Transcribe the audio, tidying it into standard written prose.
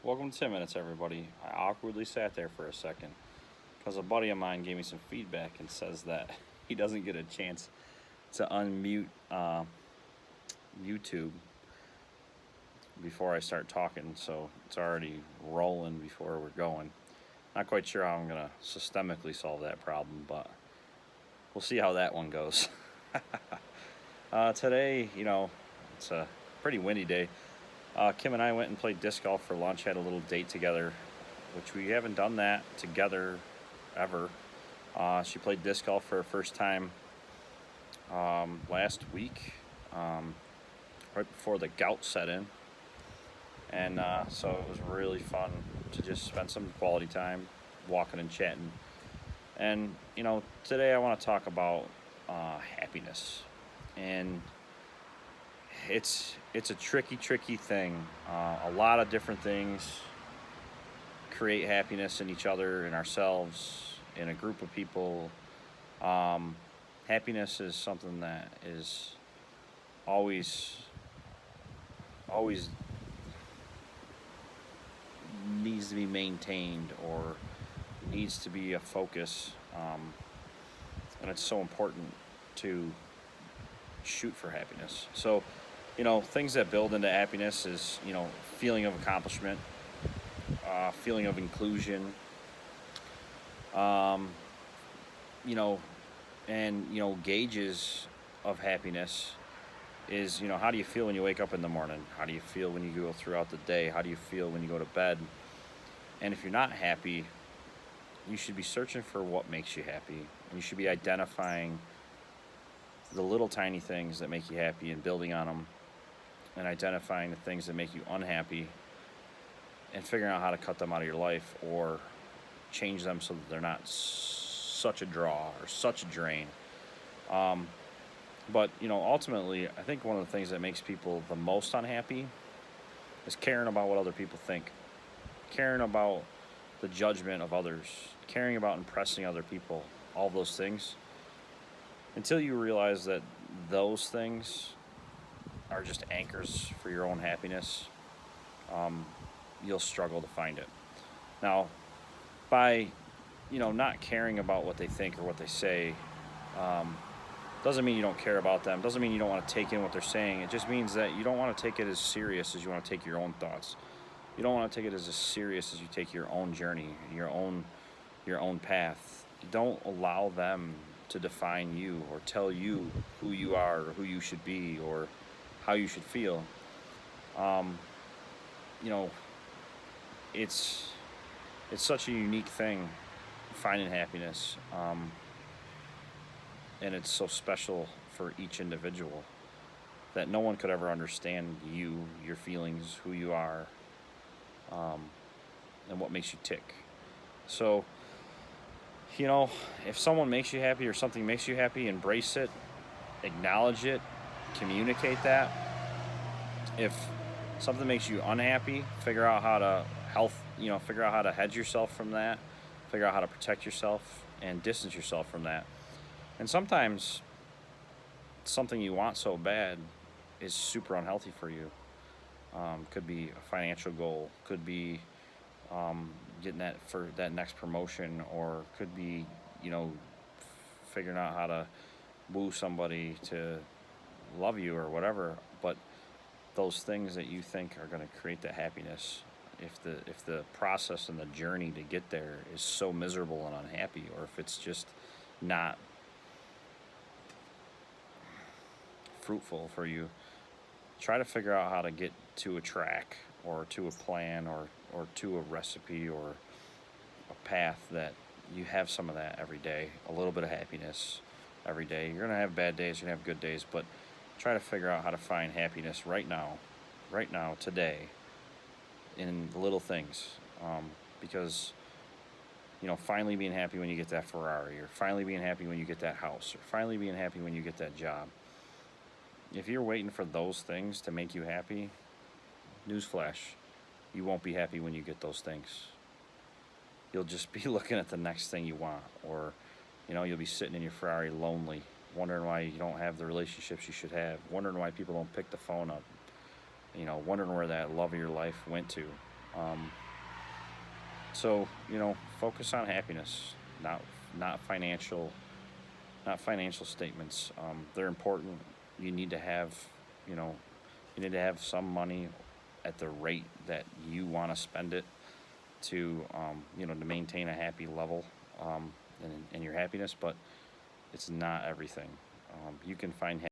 Welcome to 10 Minutes, everybody. I awkwardly sat there for a second because a buddy of mine gave me some feedback and says that he doesn't get a chance to unmute YouTube before I start talking, so it's already rolling before we're going. Not quite sure how I'm going to systemically solve that problem, but we'll see how that one goes. Today, it's a pretty windy day. Kim and I went and played disc golf for lunch, had a little date together, which we haven't done that together ever. She played disc golf for her first time last week, right before the gout set in. And so it was really fun to just spend some quality time walking and chatting. And, today I want to talk about happiness. And it's a tricky thing. A lot of different things create happiness in each other, in ourselves, in a group of people. Happiness is something that is always needs to be maintained or needs to be a focus, and it's so important to shoot for happiness. So, things that build into happiness is, feeling of accomplishment, feeling of inclusion, um, you know, and, gauges of happiness is, how do you feel when you wake up in the morning? How do you feel when you go throughout the day? How do you feel when you go to bed? And if you're not happy, you should be searching for what makes you happy. And you should be identifying the little tiny things that make you happy and building on them, and identifying the things that make you unhappy and figuring out how to cut them out of your life or change them so that they're not such a draw or such a drain. Um, but, ultimately, I think one of the things that makes people the most unhappy is caring about what other people think, caring about the judgment of others, caring about impressing other people, all those things. Until you realize that those things are just anchors for your own happiness, you'll struggle to find it. Now, by not caring about what they think or what they say, doesn't mean you don't care about them. Doesn't mean you don't want to take in what they're saying. It just means that you don't want to take it as serious as you want to take your own thoughts. You don't want to take it as serious as you take your own journey, your own path. Don't allow them to define you or tell you who you are or who you should be or how you should feel. Um, you know, it's it's such a unique thing, finding happiness, and it's so special for each individual that no one could ever understand you, your feelings, who you are, um, and what makes you tick. So, if someone makes you happy or something makes you happy, embrace it, acknowledge it, communicate that. If something makes you unhappy, figure out how to figure out how to hedge yourself from that, figure out how to protect yourself and distance yourself from that. And sometimes something you want so bad is super unhealthy for you. Could be a financial goal, could be getting that for that next promotion, or could be, you know, figuring out how to woo somebody to love you or whatever. But those things that you think are going to create the happiness, if the process and the journey to get there is so miserable and unhappy, or if it's just not fruitful for you, try to figure out how to get to a track or to a plan or to a recipe or a path that you have some of that every day, a little bit of happiness every day. You're going to have bad days, you're going to have good days, but try to figure out how to find happiness right now, today, in the little things. Because, finally being happy when you get that Ferrari, or finally being happy when you get that house, or finally being happy when you get that job. If you're waiting for those things to make you happy, newsflash, you won't be happy when you get those things. You'll just be looking at the next thing you want, or, you'll be sitting in your Ferrari lonely, wondering why you don't have the relationships you should have, wondering why people don't pick the phone up, wondering where that love of your life went to. So focus on happiness, not not financial, not financial statements. They're important. You need to have, you know, you need to have some money at the rate that you want to spend it to, to maintain a happy level, in your happiness. But it's not everything. You can find